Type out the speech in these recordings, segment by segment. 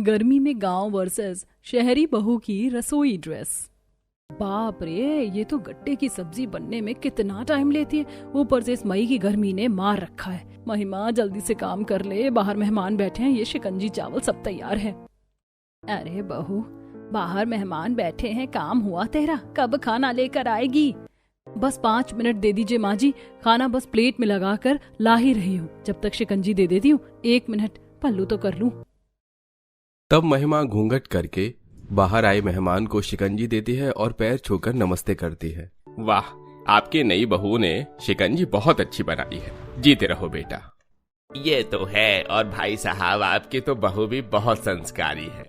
गर्मी में गांव वर्सेस शहरी बहू की रसोई ड्रेस। बाप रे, ये तो गट्टे की सब्जी बनने में कितना टाइम लेती है। ऊपर से इस मई की गर्मी ने मार रखा है। महिमा जल्दी से काम कर ले, बाहर मेहमान बैठे हैं, ये शिकंजी चावल सब तैयार है। अरे बहू, बाहर मेहमान बैठे हैं, काम हुआ तेरा? कब खाना लेकर आएगी? बस 5 मिनट दे दीजिए माँ जी, खाना बस प्लेट में लगाकर ला ही रही हूँ। जब तक शिकंजी दे देती हूँ, 1 मिनट पल्लू तो कर लूं। तब महिमा घूंघट करके बाहर आए मेहमान को शिकंजी देती है और पैर छूकर नमस्ते करती है। वाह, आपकी नई बहू ने शिकंजी बहुत अच्छी बनाई है। जीते रहो बेटा। ये तो है, और भाई साहब आपकी तो बहू भी बहुत संस्कारी है।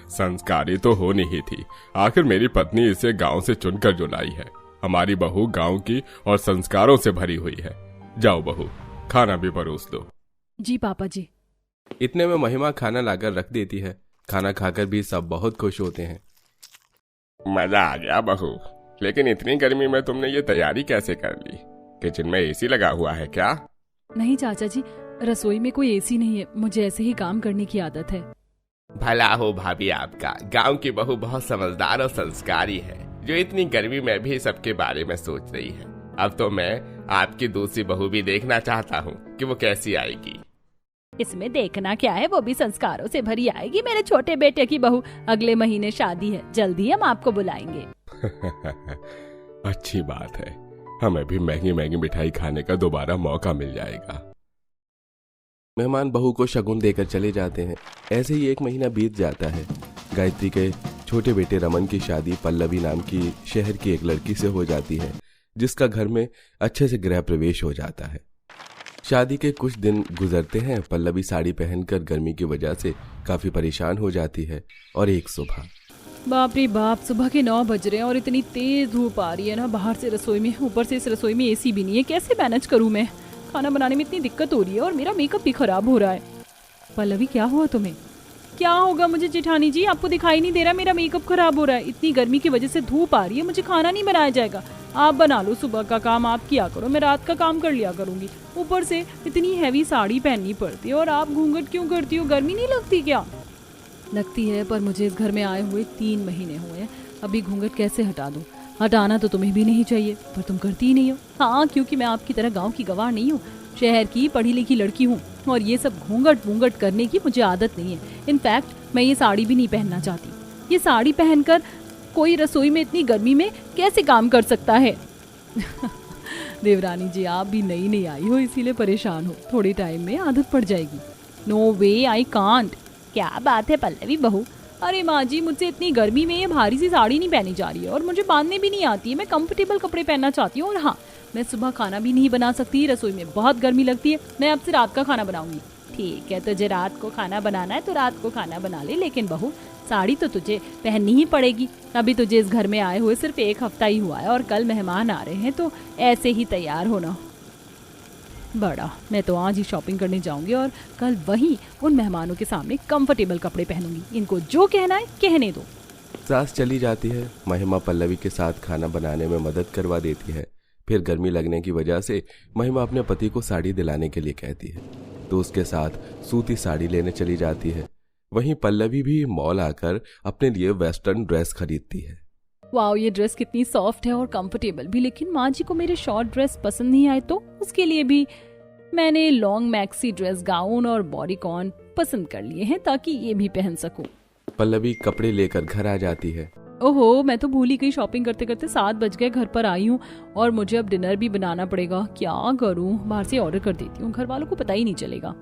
संस्कारी तो होनी ही थी, आखिर मेरी पत्नी इसे गांव से चुनकर जो लाई है। हमारी बहू गांव की और संस्कारों से भरी हुई है। जाओ बहू, खाना भी परोस दो। जी पापा जी। इतने में महिमा खाना लाकर रख देती है। खाना खाकर भी सब बहुत खुश होते हैं। मजा आ गया बहू, लेकिन इतनी गर्मी में तुमने ये तैयारी कैसे कर ली? किचन में एसी लगा हुआ है क्या? नहीं चाचा जी, रसोई में कोई एसी नहीं है, मुझे ऐसे ही काम करने की आदत है। भला हो भाभी आपका, गांव की बहू बहुत समझदार और संस्कारी है, जो इतनी गर्मी में भी सबके बारे में सोच रही है। अब तो मैं आपकी दूसरी बहू भी देखना चाहता हूँ कि वो कैसी आएगी। इसमें देखना क्या है, वो भी संस्कारों से भरी आएगी। मेरे छोटे बेटे की बहू, अगले महीने शादी है, जल्दी हम आपको बुलाएंगे। अच्छी बात है, हमें भी महंगी महंगी मिठाई खाने का दोबारा मौका मिल जाएगा। मेहमान बहू को शगुन देकर चले जाते हैं। ऐसे ही 1 महीना बीत जाता है। गायत्री के छोटे बेटे रमन की शादी पल्लवी नाम की शहर की एक लड़की से हो जाती है, जिसका घर में अच्छे से गृह प्रवेश हो जाता है। शादी के कुछ दिन गुजरते हैं। पल्लवी साड़ी पहनकर गर्मी की वजह से काफी परेशान हो जाती है। और एक सुबह, बाप रे बाप, सुबह के 9 बज रहे हैं और इतनी तेज धूप आ रही है ना बाहर से रसोई में। ऊपर से इस रसोई में एसी भी नहीं है, कैसे मैनेज करूं मैं? खाना बनाने में इतनी दिक्कत हो रही है और मेरा मेकअप भी खराब हो रहा है। पल्लवी, क्या हुआ तुम्हें? क्या होगा मुझे जेठानी जी, आपको दिखाई नहीं दे रहा मेरा मेकअप खराब हो रहा है? इतनी गर्मी की वजह से धूप आ रही है, मुझे खाना नहीं बनाया जाएगा। आप बना लो, सुबह का काम आप किया करो, मैं रात का काम कर लिया करूंगी। ऊपर से इतनी हैवी साड़ी पहननी पड़ती है और आप घूंघट क्यों करती हो? गर्मी नहीं लगती क्या? लगती है, पर मुझे इस घर में आए हुए 3 महीने हुए हैं। अभी घूंघट कैसे हटा दूं? हटाना तो तुम्हें भी नहीं चाहिए, पर तुम करती ही नहीं हो। हाँ, क्योंकि मैं आपकी तरह गाँव की गवार नहीं हूँ, शहर की पढ़ी लिखी लड़की हूँ, और ये सब घूंघट वूंघट करने की मुझे आदत नहीं है। इनफैक्ट मैं ये साड़ी भी नहीं पहनना चाहती। ये साड़ी पहनकर कोई रसोई में इतनी गर्मी में कैसे काम कर सकता है? देवरानी जी, आप भी नई नई आई हो, इसीलिए परेशान हो। थोड़े टाइम में आदत पड़ जाएगी। No way, I can't. क्या बात है पल्लवी बहू? अरे माँ जी, मुझसे इतनी गर्मी में ये भारी सी साड़ी नहीं पहनी जा रही है, और मुझे बांधने भी नहीं आती है। मैं कंफर्टेबल कपड़े पहनना चाहती हूँ। और हाँ, मैं सुबह खाना भी नहीं बना सकती, रसोई में बहुत गर्मी लगती है। मैं अब से रात का खाना बनाऊंगी। ठीक है, तुझे रात को खाना बनाना है तो रात को खाना बना ले, लेकिन बहू साड़ी तो तुझे पहननी ही पड़ेगी। अभी तुझे इस घर में आए हुए सिर्फ 1 हफ्ता ही हुआ है और कल मेहमान आ रहे हैं, तो ऐसे ही तैयार होना। बड़ा, मैं तो आज ही शॉपिंग करने जाऊंगी और कल वहीं उन मेहमानों के सामने कंफर्टेबल कपड़े पहनूंगी। इनको जो कहना है कहने दो। सास चली जाती है। महिमा पल्लवी के साथ खाना बनाने में मदद करवा देती है। फिर गर्मी लगने की वजह से महिमा अपने पति को साड़ी दिलाने के लिए कहती है, तो उसके साथ सूती साड़ी लेने चली जाती है। वहीं पल्लवी भी मॉल आकर अपने लिए वेस्टर्न ड्रेस खरीदती है। वाओ, ये ड्रेस कितनी सॉफ्ट है और कंफर्टेबल भी। लेकिन माँ जी को मेरे शॉर्ट ड्रेस पसंद नहीं आए, तो उसके लिए भी मैंने लॉन्ग मैक्सी ड्रेस, गाउन और बॉडीकॉन पसंद कर लिए हैं, ताकि ये भी पहन सकूं। पल्लवी कपड़े लेकर घर आ जाती है। ओहो, मैं तो भूल ही गई। शॉपिंग करते करते 7 बज गए। घर पर आई हूँ और मुझे अब डिनर भी बनाना पड़ेगा। क्या करूँ? बाहर से ऑर्डर कर देती हूँ, घर वालों को पता ही नहीं चलेगा।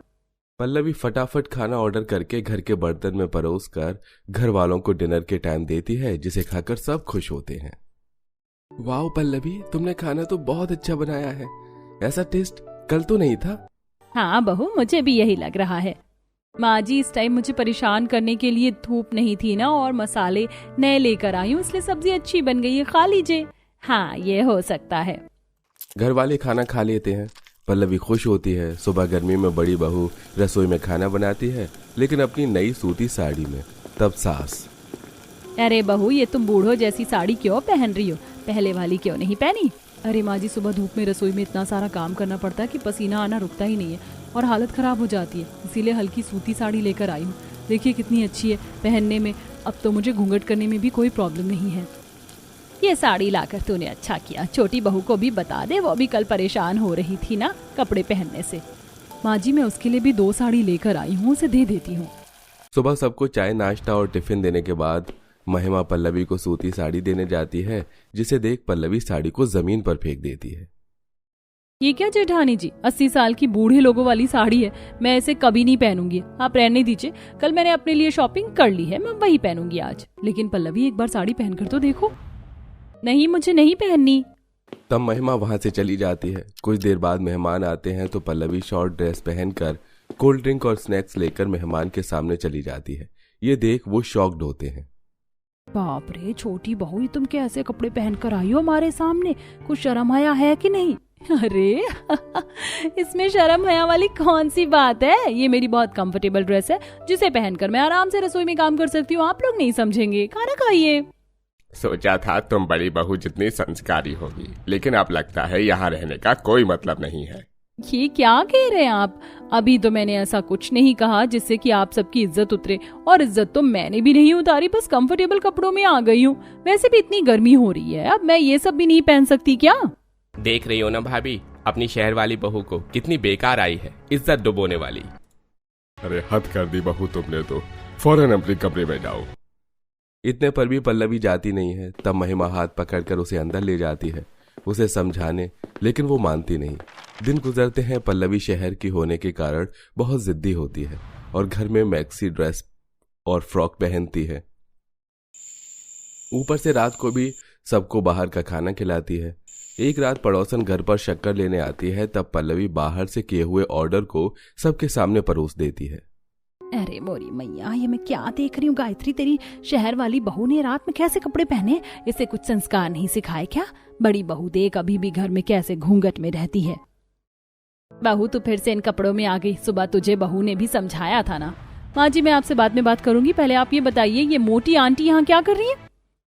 पल्लवी फटाफट खाना ऑर्डर करके घर के बर्तन में परोस कर घर वालों को डिनर के टाइम देती है, जिसे खाकर सब खुश होते हैं। वाह पल्लवी, तुमने खाना तो बहुत अच्छा बनाया है। ऐसा टेस्ट कल तो नहीं था। हाँ बहू, मुझे भी यही लग रहा है। माँ जी, इस टाइम मुझे परेशान करने के लिए धूप नहीं थी ना, और मसाले नए लेकर आई हूँ, इसलिए सब्जी अच्छी बन गई है, खा लीजिए। हाँ, ये हो सकता है। घर वाले खाना खा लेते हैं। पल्लवी खुश होती है। सुबह गर्मी में बड़ी बहू रसोई में खाना बनाती है, लेकिन अपनी नई सूती साड़ी में। तब सास, अरे बहू, ये तुम बूढ़ों जैसी साड़ी क्यों पहन रही हो? पहले वाली क्यों नहीं पहनी? अरे माँ जी, सुबह धूप में रसोई में इतना सारा काम करना पड़ता है कि पसीना आना रुकता ही नहीं है और हालत खराब हो जाती है, इसीलिए हल्की सूती साड़ी लेकर आई हूँ। देखिए कितनी अच्छी है पहनने में, अब तो मुझे घूंघट करने में भी कोई प्रॉब्लम नहीं है। ये साड़ी लाकर तूने अच्छा किया, छोटी बहू को भी बता दे, वो भी कल परेशान हो रही थी ना कपड़े पहनने से। माँ जी मैं उसके लिए भी 2 साड़ी लेकर आई हूँ, उसे दे देती हूँ। सुबह सबको चाय नाश्ता और टिफिन देने के बाद महिमा पल्लवी को सूती साड़ी देने जाती है, जिसे देख पल्लवी साड़ी को जमीन पर फेंक देती है। ये क्या जेठानी जी, 80 साल की बूढ़े लोगों वाली साड़ी है, मैं इसे कभी नहीं पहनूंगी, आप रहने दीजिए। कल मैंने अपने लिए शॉपिंग कर ली है, मैं वही पहनूंगी आज। लेकिन पल्लवी एक बार साड़ी पहनकर तो देखो। नहीं मुझे नहीं पहननी। तब महिमा वहां से चली जाती है। कुछ देर बाद मेहमान आते हैं तो पल्लवी शॉर्ट ड्रेस पहनकर कोल्ड ड्रिंक और स्नैक्स लेकर मेहमान के सामने चली जाती है। ये देख वो शॉक्ड होते हैं। बाप रे छोटी बहू, ये तुम कैसे कपड़े पहनकर आई हो हमारे सामने, कुछ शर्म आया है कि नहीं? अरे इसमें शर्म हया वाली कौन सी बात है, ये मेरी बहुत कंफर्टेबल ड्रेस है जिसे पहनकर मैं आराम से रसोई में काम कर सकती हूँ। आप लोग नहीं समझेंगे, खाना खाइए। सोचा था तुम बड़ी बहू जितनी संस्कारी होगी, लेकिन अब लगता है यहाँ रहने का कोई मतलब नहीं है। ये क्या कह रहे हैं आप? अभी तो मैंने ऐसा कुछ नहीं कहा जिससे कि आप सबकी इज्जत उतरे, और इज्जत तो मैंने भी नहीं उतारी, बस कंफर्टेबल कपड़ों में आ गई हूँ। वैसे भी इतनी गर्मी हो रही है, अब मैं ये सब भी नहीं पहन सकती क्या? देख रही हो ना भाभी, अपनी शहर वाली बहू को कितनी बेकार आई है, इज्जत डुबोने वाली। अरे हद कर दी बहू तुमने तो, फौरन अपने कमरे में जाओ। इतने पर भी पल्लवी जाती नहीं है। तब महिमा हाथ पकड़कर उसे अंदर ले जाती है, उसे समझाने, लेकिन वो मानती नहीं। दिन गुजरते हैं। पल्लवी शहर की होने के कारण बहुत जिद्दी होती है और घर में मैक्सी ड्रेस और फ्रॉक पहनती है। ऊपर से रात को भी सबको बाहर का खाना खिलाती है। एक रात पड़ोसन घर पर शक्कर लेने आती है, तब पल्लवी बाहर से किए हुए ऑर्डर को सबके सामने परोस देती है। अरे मोरी मैया, ये मैं क्या देख रही हूँ? गायत्री तेरी शहर वाली बहू ने रात में कैसे कपड़े पहने? इसे कुछ संस्कार नहीं सिखाए क्या? बड़ी बहू देख अभी भी घर में कैसे घूंघट में रहती है। बहू तू फिर से इन कपड़ों में आ गई, सुबह तुझे बहू ने भी समझाया था ना। माँ जी मैं आपसे बाद में बात करूंगी, पहले आप ये बताइए ये मोटी आंटी यहाँ क्या कर रही है?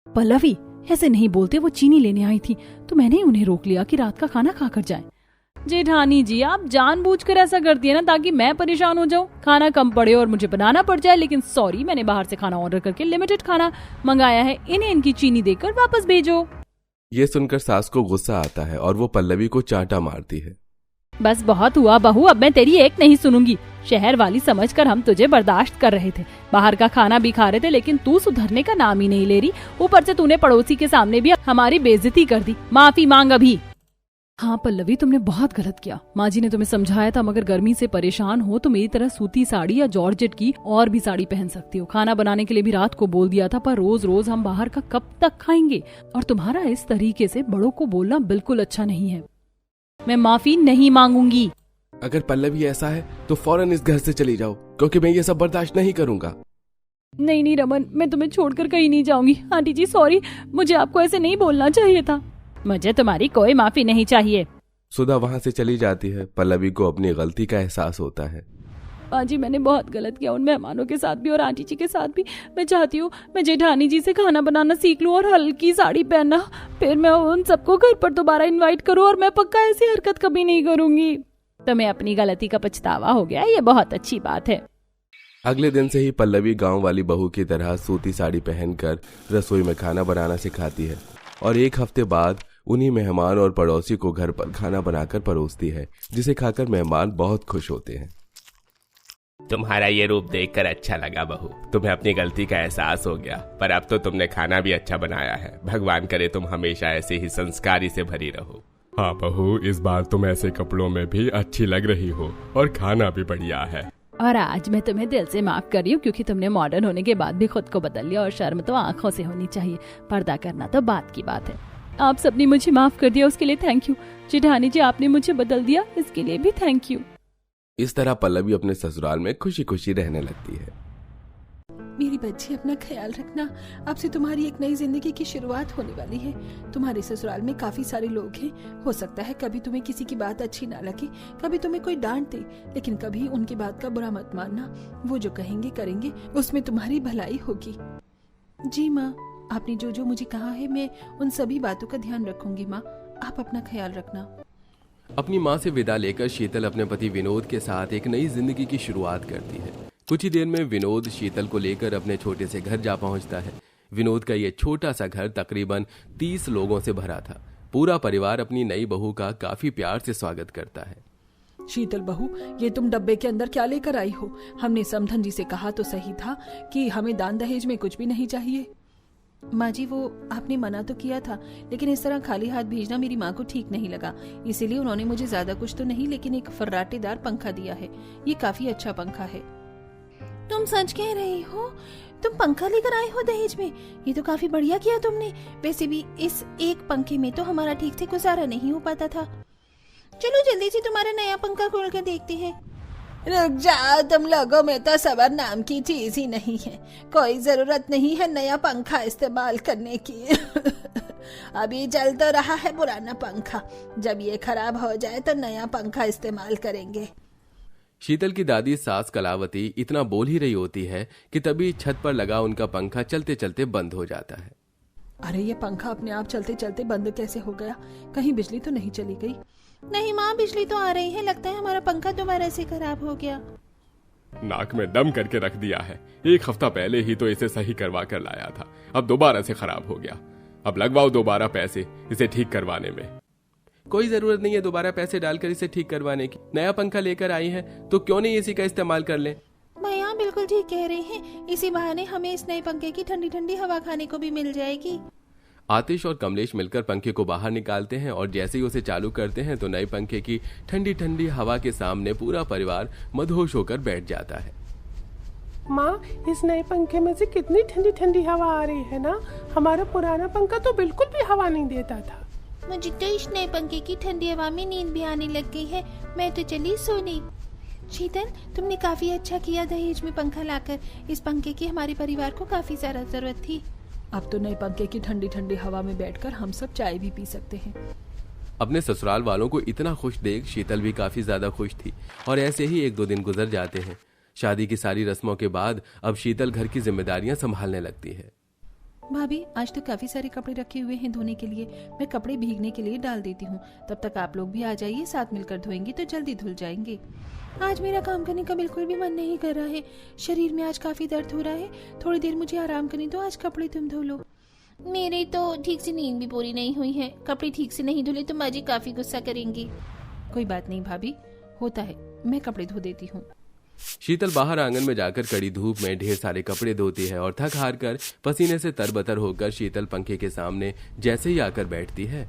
पल्लवी ऐसे नहीं बोलते, वो चीनी लेने आई थी तो मैंने उन्हें रोक लिया कि रात का खाना खाकर जाएं। जेठानी जी आप जानबूझकर ऐसा करती है ना ताकि मैं परेशान हो जाऊं, खाना कम पड़े और मुझे बनाना पड़ जाए। लेकिन सॉरी, मैंने बाहर से खाना ऑर्डर करके लिमिटेड खाना मंगाया है, इन्हें इनकी चीनी देकर वापस भेजो। ये सुनकर सास को गुस्सा आता है और वो पल्लवी को चांटा मारती है। बस बहुत हुआ बहू, अब मैं तेरी एक नहीं सुनूंगी। शहर वाली समझकर हम तुझे बर्दाश्त कर रहे थे, बाहर का खाना भी खा रहे थे, लेकिन तू सुधरने का नाम ही नहीं ले रही। ऊपर से तूने पड़ोसी के सामने भी हमारी बेइज्जती कर दी, माफी मांग अभी। हाँ पल्लवी तुमने बहुत गलत किया, माँ जी ने तुम्हें समझाया था, मगर गर्मी से परेशान हो तो मेरी तरह सूती साड़ी या जॉर्जेट की और भी साड़ी पहन सकती हो। खाना बनाने के लिए भी रात को बोल दिया था, पर रोज रोज हम बाहर का कब तक खाएंगे? और तुम्हारा इस तरीके से बड़ों को बोलना बिल्कुल अच्छा नहीं है। मैं माफी नहीं मांगूंगी। अगर पल्लवी ऐसा है तो फौरन इस घर से चली जाओ, क्योंकि मैं ये सब बर्दाश्त नहीं करूंगा। नहीं नहीं रमन, मैं तुम्हें छोड़कर कहीं नहीं जाऊंगी। आंटी जी सॉरी, मुझे आपको ऐसे नहीं बोलना चाहिए था। मुझे तुम्हारी कोई माफी नहीं चाहिए। सुधा वहां से चली जाती है। पल्लवी को अपनी गलती का एहसास होता है। माँ जी मैंने बहुत गलत किया, उन मेहमानों के साथ भी और आंटी जी के साथ भी। मैं चाहती हूँ मैं जेठानी जी से खाना बनाना सीख लूँ और हल्की साड़ी पहनना, फिर मैं उन सबको घर पर दोबारा इनवाइट करूँ, और मैं पक्का ऐसी हरकत कभी नहीं करूंगी। तुम्हें अपनी गलती का पछतावा हो गया, ये बहुत अच्छी बात है। अगले दिन से ही पल्लवी गांव वाली बहू की तरह सूती साड़ी पहनकर रसोई में खाना बनाना सिखाती है, और एक हफ्ते बाद उन्हीं मेहमान और पड़ोसी को घर पर खाना बनाकर परोसती है, जिसे खाकर मेहमान बहुत खुश होते हैं। तुम्हारा ये रूप देखकर अच्छा लगा बहू, तुम्हें अपनी गलती का एहसास हो गया, पर अब तो तुमने खाना भी अच्छा बनाया है। भगवान करे तुम हमेशा ऐसे ही संस्कारी से भरी रहो। हाँ बहू, इस बार तुम ऐसे कपड़ों में भी अच्छी लग रही हो और खाना भी बढ़िया है। और आज मैं तुम्हें दिल से माफ कर रही हूँ, क्योंकि तुमने मॉडर्न होने के बाद भी खुद को बदल लिया, और शर्म तो आंखों से होनी चाहिए, पर्दा करना तो बात की बात है। आप सबने मुझे माफ कर दिया, उसके लिए थैंक यू। जेठानी जी आपने मुझे बदल दिया, इसके लिए भी थैंक यू। इस तरह पल्लवी अपने ससुराल में खुशी खुशी रहने लगती है। मेरी बच्ची अपना ख्याल रखना, अब से तुम्हारी एक नई जिंदगी की शुरुआत होने वाली है। तुम्हारे ससुराल में काफी सारे लोग हैं, हो सकता है कभी तुम्हें किसी की बात अच्छी ना लगे, कभी तुम्हें कोई डांट दे, लेकिन कभी उनकी बात का बुरा मत मानना। वो जो कहेंगे करेंगे उसमें तुम्हारी भलाई होगी। जी माँ, आपने जो जो मुझे कहा है मैं उन सभी बातों का ध्यान रखूंगी माँ, आप अपना ख्याल रखना। अपनी माँ से विदा लेकर शीतल अपने पति विनोद के साथ एक नई जिंदगी की शुरुआत करती है। कुछ ही देर में विनोद शीतल को लेकर अपने छोटे से घर जा पहुंचता है। विनोद का ये छोटा सा घर तकरीबन 30 लोगों से भरा था। पूरा परिवार अपनी नई बहू का काफी प्यार से स्वागत करता है। शीतल बहू, ये तुम डब्बे के अंदर क्या लेकर आई हो? हमने समधन जी से कहा तो सही था कि हमें दान दहेज में कुछ भी नहीं चाहिए। माँ जी, वो आपने मना तो किया था, लेकिन इस तरह खाली हाथ भेजना मेरी माँ को ठीक नहीं लगा, इसीलिए उन्होंने मुझे ज्यादा कुछ तो नहीं, लेकिन एक फर्राटेदार पंखा दिया है। ये काफी अच्छा पंखा है। तुम सच कह रही हो? तुम पंखा लेकर आए हो दहेज में? ये तो काफी बढ़िया किया तुमने। वैसे भी इस एक पंखे में तो हमारा ठीक से गुजारा नहीं हो पाता था। चलो जल्दी से तुम्हारा नया पंखा खोल कर देखते हैं। रुक जाओ, तुम लोगों में तो सबर नाम की चीज ही नहीं है। कोई जरूरत नहीं है नया पंखा इस्तेमाल करने की। अभी चल तो रहा है पुराना पंखा, जब ये खराब हो जाए तो नया पंखा इस्तेमाल करेंगे। शीतल की दादी सास कलावती इतना बोल ही रही होती है कि तभी छत पर लगा उनका पंखा चलते चलते बंद हो जाता है। अरे ये पंखा अपने आप चलते चलते बंद कैसे हो गया? कहीं बिजली तो नहीं चली गई? नहीं माँ, बिजली तो आ रही है। लगता है हमारा पंखा दोबारा से खराब हो गया। नाक में दम करके रख दिया है। 1 हफ्ता पहले ही तो इसे सही करवा कर लाया था, अब दोबारा से खराब हो गया। अब लगवाओ दोबारा पैसे इसे ठीक करवाने में। कोई जरूरत नहीं है दोबारा पैसे डालकर इसे ठीक करवाने की। नया पंखा लेकर आई है तो क्यों नहीं इसी का इस्तेमाल कर लें? भैया बिल्कुल ठीक कह रहे हैं। इसी बहाने हमें इस नए पंखे की ठंडी ठंडी हवा खाने को भी मिल जाएगी। आतिश और कमलेश मिलकर पंखे को बाहर निकालते हैं और जैसे ही उसे चालू करते हैं तो नए पंखे की ठंडी ठंडी हवा के सामने पूरा परिवार मदहोश होकर बैठ जाता है। माँ, इस नए पंखे में से कितनी ठंडी ठंडी हवा आ रही है ना। हमारा पुराना पंखा तो बिल्कुल भी हवा नहीं देता था। मुझे तो इस नए पंखे की ठंडी हवा में नींद भी आने लग गई है। मैं तो चली सोने। शीतल, तुमने काफी अच्छा किया दहेज में पंखा लाकर। इस पंखे की हमारे परिवार को काफी ज्यादा जरूरत थी। अब तो नए पंखे की ठंडी ठंडी हवा में बैठकर हम सब चाय भी पी सकते हैं। अपने ससुराल वालों को इतना खुश देख शीतल भी काफी ज्यादा खुश थी और ऐसे ही 1-2 दिन गुजर जाते हैं। शादी की सारी रस्मों के बाद अब शीतल घर की जिम्मेदारियां संभालने लगती है। भाभी, आज तो काफी सारे कपड़े रखे हुए हैं धोने के लिए। मैं कपड़े भीगने के लिए डाल देती हूँ, तब तक आप लोग भी आ जाइए, साथ मिलकर धोएंगे तो जल्दी धुल जाएंगे। आज मेरा काम करने का बिल्कुल भी मन नहीं कर रहा है। शरीर में आज काफी दर्द हो रहा है। थोड़ी देर मुझे आराम करने दो, आज कपड़े तुम धो लो। मेरी तो ठीक से नींद भी पूरी नहीं हुई है। कपड़े ठीक से नहीं धुले तो माँ जी काफी गुस्सा करेंगी। कोई बात नहीं भाभी, होता है, मैं कपड़े धो देती हूँ। शीतल बाहर आंगन में जाकर कड़ी धूप में ढेर सारे कपड़े धोती है और थक हार कर पसीने से तरबतर होकर शीतल पंखे के सामने जैसे ही आकर बैठती है।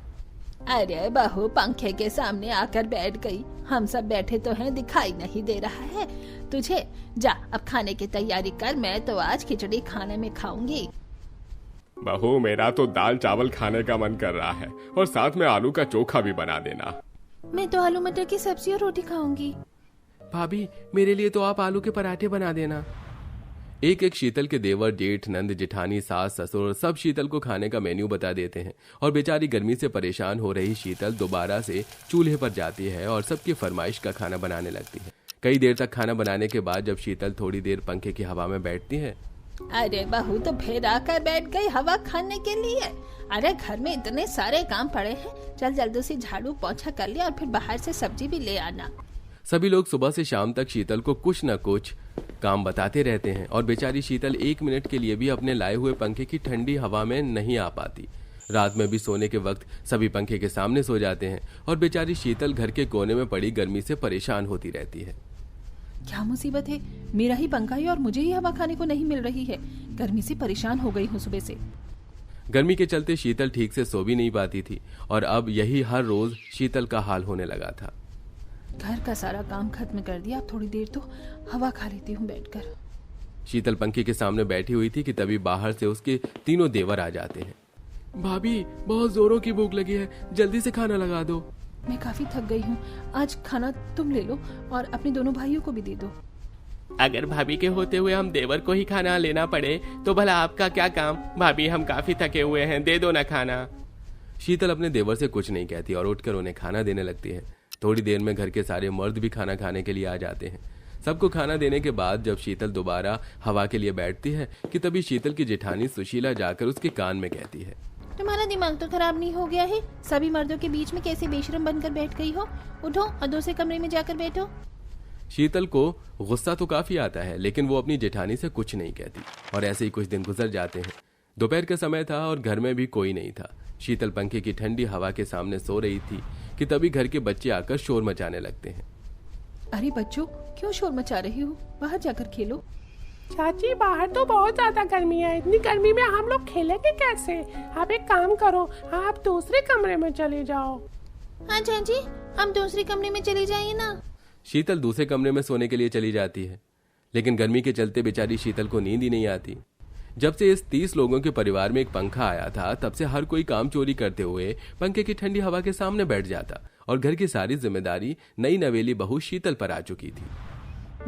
अरे बहू, पंखे के सामने आकर बैठ गई। हम सब बैठे तो हैं, दिखाई नहीं दे रहा है तुझे? जा अब खाने की तैयारी कर। मैं तो आज खिचड़ी खाने में खाऊंगी। बहू, मेरा तो दाल चावल खाने का मन कर रहा है और साथ में आलू का चोखा भी बना देना। मैं तो आलू मटर की सब्जी और रोटी खाऊंगी। भाभी, मेरे लिए तो आप आलू के पराठे बना देना। एक एक शीतल के देवर, जेठ, नंद, जेठानी, सास, ससुर सब शीतल को खाने का मेन्यू बता देते हैं और बेचारी गर्मी से परेशान हो रही शीतल दोबारा से चूल्हे पर जाती है और सबकी फरमाइश का खाना बनाने लगती है। कई देर तक खाना बनाने के बाद जब शीतल थोड़ी देर पंखे की हवा में बैठती है। अरे बहू, तो फिर आकर बैठ गई हवा खाने के लिए? अरे घर में इतने सारे काम पड़े हैं, चल जल्दी से झाड़ू पोछा कर लिया और फिर बाहर से सब्जी भी ले आना। सभी लोग सुबह से शाम तक शीतल को कुछ न कुछ काम बताते रहते हैं और बेचारी शीतल 1 मिनट के लिए भी अपने लाए हुए पंखे की ठंडी हवा में नहीं आ पाती। रात में भी सोने के वक्त सभी पंखे के सामने सो जाते हैं और बेचारी शीतल घर के कोने में पड़ी गर्मी से परेशान होती रहती है। क्या मुसीबत है? मेरा ही पंखा है और मुझे ही हवा खाने को नहीं मिल रही है। गर्मी से परेशान हो गई हूँ सुबह से। गर्मी के चलते शीतल ठीक से सो भी नहीं पाती थी और अब यही हर रोज शीतल का हाल होने लगा था। घर का सारा काम खत्म कर दिया, अब थोड़ी देर तो हवा खा लेती हूँ बैठकर। शीतल पंखे के सामने बैठी हुई थी कि तभी बाहर से उसके तीनों देवर आ जाते हैं। भाभी, बहुत जोरों की भूख लगी है, जल्दी से खाना लगा दो। मैं काफी थक गई हूँ, आज खाना तुम ले लो और अपने दोनों भाइयों को भी दे दो। अगर भाभी के होते हुए हम देवर को ही खाना लेना पड़े तो भला आपका क्या काम? भाभी, हम काफी थके हुए हैं, दे दो ना खाना। शीतल अपने देवर से कुछ नहीं कहती और उठकर उन्हें खाना देने लगती है। थोड़ी देर में घर के सारे मर्द भी खाना खाने के लिए आ जाते हैं। सबको खाना देने के बाद जब शीतल दोबारा हवा के लिए बैठती है कि तभी शीतल की जेठानी सुशीला जाकर उसके कान में कहती है, तुम्हारा दिमाग तो खराब नहीं हो गया है? सभी मर्दों के बीच में कैसे बेशरम बनकर बैठ गई हो? उठो और दूसरे कमरे में जाकर बैठो। शीतल को गुस्सा तो काफी आता है, लेकिन वो अपनी जेठानी से कुछ नहीं कहती और ऐसे ही कुछ दिन गुजर जाते हैं। दोपहर का समय था और घर में भी कोई नहीं था। शीतल पंखे की ठंडी हवा के सामने सो रही थी कि तभी घर के बच्चे आकर शोर मचाने लगते हैं। अरे बच्चों, क्यों शोर मचा रही हो? बाहर जाकर खेलो। चाची बाहर तो बहुत ज्यादा गर्मी है, इतनी गर्मी में हम लोग खेलेंगे कैसे? आप एक काम करो, आप दूसरे कमरे में चले जाओ। हाँ चाची, हम दूसरे कमरे में चले जाइए ना। शीतल दूसरे कमरे में सोने के लिए चली जाती है, लेकिन गर्मी के चलते बेचारी शीतल को नींद ही नहीं आती। जब से इस 30 लोगों के परिवार में एक पंखा आया था, तब से हर कोई काम चोरी करते हुए पंखे की ठंडी हवा के सामने बैठ जाता और घर की सारी जिम्मेदारी नई नवेली बहू शीतल पर आ चुकी थी।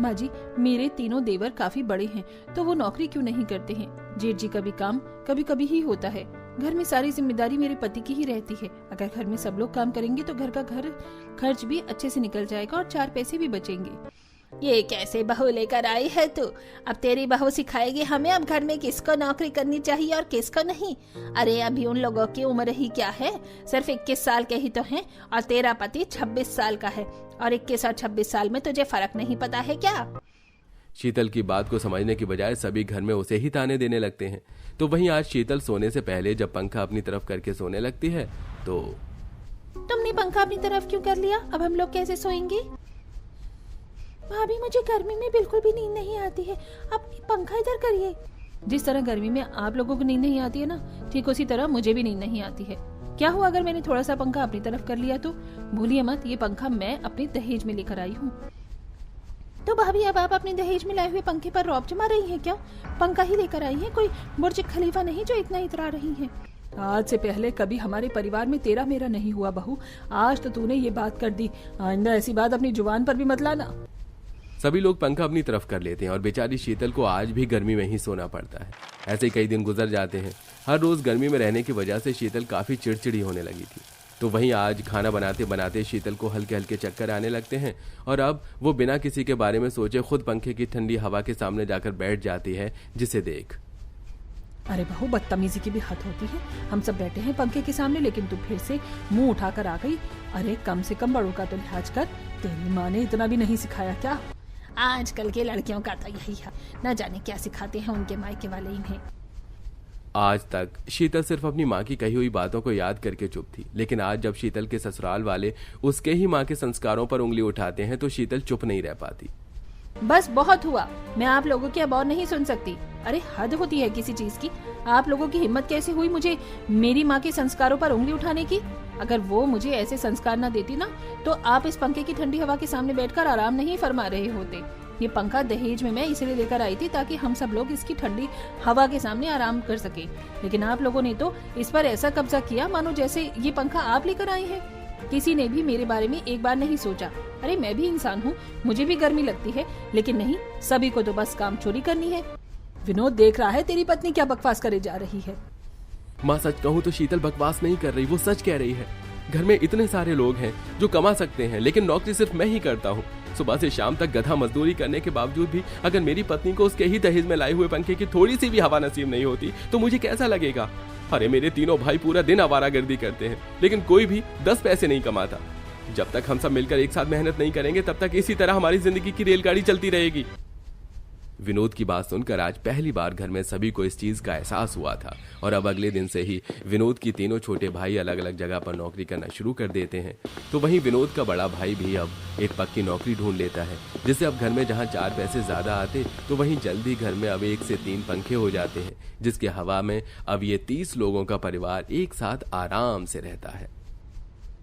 माँ जी, मेरे तीनों देवर काफी बड़े हैं, तो वो नौकरी क्यों नहीं करते हैं? जेठ जी का भी काम कभी कभी ही होता है। घर में सारी जिम्मेदारी मेरे पति की ही रहती है। अगर घर में सब लोग काम करेंगे तो घर का खर्च भी अच्छे से निकल जाएगा और 4 पैसे भी बचेंगे। ये कैसे बहू लेकर आई है तू? अब तेरी बहू सिखाएगी हमें अब घर में किसको नौकरी करनी चाहिए और किसको नहीं। अरे अभी उन लोगों की उम्र ही क्या है, सिर्फ 21 साल के ही तो हैं और तेरा पति 26 साल का है और 21 और 26 साल में तुझे फर्क नहीं पता है क्या? शीतल की बात को समझने की बजाय सभी घर में उसे ही ताने देने लगते हैं। तो वहीं आज शीतल सोने से पहले जब पंखा अपनी तरफ करके सोने लगती है तो तुमने पंखा अपनी तरफ क्यों कर लिया? अब हम लोग कैसे सोएंगे? भाभी, मुझे गर्मी में बिल्कुल भी नींद नहीं आती है, आप पंखा इधर करिए। जिस तरह गर्मी में आप लोगों को नींद नहीं आती है ना, ठीक उसी तरह मुझे भी नींद नहीं आती है। क्या हुआ अगर मैंने थोड़ा सा पंखा अपनी तरफ कर लिया तो? भूलिए मत, ये पंखा मैं अपने दहेज में लेकर आई हूँ। तो भाभी, अब आप अपने दहेज में लाए हुए पंखे पर रौब जमा रही हैं क्या? पंखा ही लेकर आई हैं, कोई बुर्ज खलीफा नहीं जो इतना इतरा रही हैं। आज से पहले कभी हमारे परिवार में तेरा मेरा नहीं हुआ बहू, आज तो तूने ये बात कर दी। आइंदा ऐसी बात अपनी जुबान पर भी मत लाना। सभी लोग पंखा अपनी तरफ कर लेते हैं और बेचारी शीतल को आज भी गर्मी में ही सोना पड़ता है। ऐसे कई दिन गुजर जाते हैं। हर रोज गर्मी में रहने की वजह से शीतल काफी चिड़चिड़ी होने लगी थी। तो वहीं आज खाना बनाते बनाते शीतल को हल्के हल्के चक्कर आने लगते हैं और अब वो बिना किसी के बारे में सोचे खुद पंखे की ठंडी हवा के सामने जाकर बैठ जाती है, जिसे देख। अरे बहू, बदतमीजी की भी हद होती है। हम सब बैठे हैं पंखे के सामने, लेकिन तू फिर से मुंह उठाकर आ गई। अरे कम से कम बड़ों का तो लिहाज कर, तेरी माँ ने इतना भी नहीं सिखाया क्या? आजकल के लड़कियों का तो यही है, न जाने क्या सिखाते हैं उनके मायके वाले इन्हें। आज तक शीतल सिर्फ अपनी माँ की कही हुई बातों को याद करके चुप थी, लेकिन आज जब शीतल के ससुराल वाले उसके ही माँ के संस्कारों पर उंगली उठाते हैं तो शीतल चुप नहीं रह पाती। बस बहुत हुआ, मैं आप लोगों की अब और नहीं सुन सकती। अरे हद होती है किसी चीज की। आप लोगों की हिम्मत कैसे हुई मुझे मेरी माँ के संस्कारों पर उंगली उठाने की? अगर वो मुझे ऐसे संस्कार न देती ना, तो आप इस पंखे की ठंडी हवा के सामने बैठकर आराम नहीं फरमा रहे होते। ये पंखा दहेज में मैं इसलिए लेकर आई थी ताकि हम सब लोग इसकी ठंडी हवा के सामने आराम कर सके, लेकिन आप लोगों ने तो इस पर ऐसा कब्जा किया मानो जैसे ये पंखा आप लेकर आए हैं। किसी ने भी मेरे बारे में एक बार नहीं सोचा। अरे मैं भी इंसान हूँ, मुझे भी गर्मी लगती है, लेकिन नहीं, सभी को तो बस काम चोरी करनी है। विनोद देख रहा है तेरी पत्नी क्या बकवास करे जा रही है। माँ सच कहूँ तो शीतल बकवास नहीं कर रही, वो सच कह रही है। घर में इतने सारे लोग हैं जो कमा सकते हैं, लेकिन नौकरी सिर्फ मैं ही करता हूँ। सुबह से शाम तक गधा मजदूरी करने के बावजूद भी अगर मेरी पत्नी को उसके ही दहेज में लाए हुए पंखे की थोड़ी सी भी हवा नसीब नहीं होती तो मुझे कैसा लगेगा? अरे मेरे तीनों भाई पूरा दिन आवारागर्दी करते हैं, लेकिन कोई भी 10 पैसे नहीं कमाता। जब तक हम सब मिलकर एक साथ मेहनत नहीं करेंगे तब तक इसी तरह हमारी जिंदगी की रेलगाड़ी चलती रहेगी। विनोद की बात सुनकर आज पहली बार घर में सभी को इस चीज का एहसास हुआ था और अब अगले दिन से ही विनोद की तीनों छोटे भाई अलग अलग जगह पर नौकरी करना शुरू कर देते हैं। तो वहीं विनोद का बड़ा भाई भी अब एक पक्की नौकरी ढूंढ लेता है, जिससे अब घर में जहां 4 पैसे ज्यादा आते तो वहीं जल्दी घर में अब 1 से 3 पंखे हो जाते हैं, जिसके हवा में अब ये 30 लोगों का परिवार एक साथ आराम से रहता है।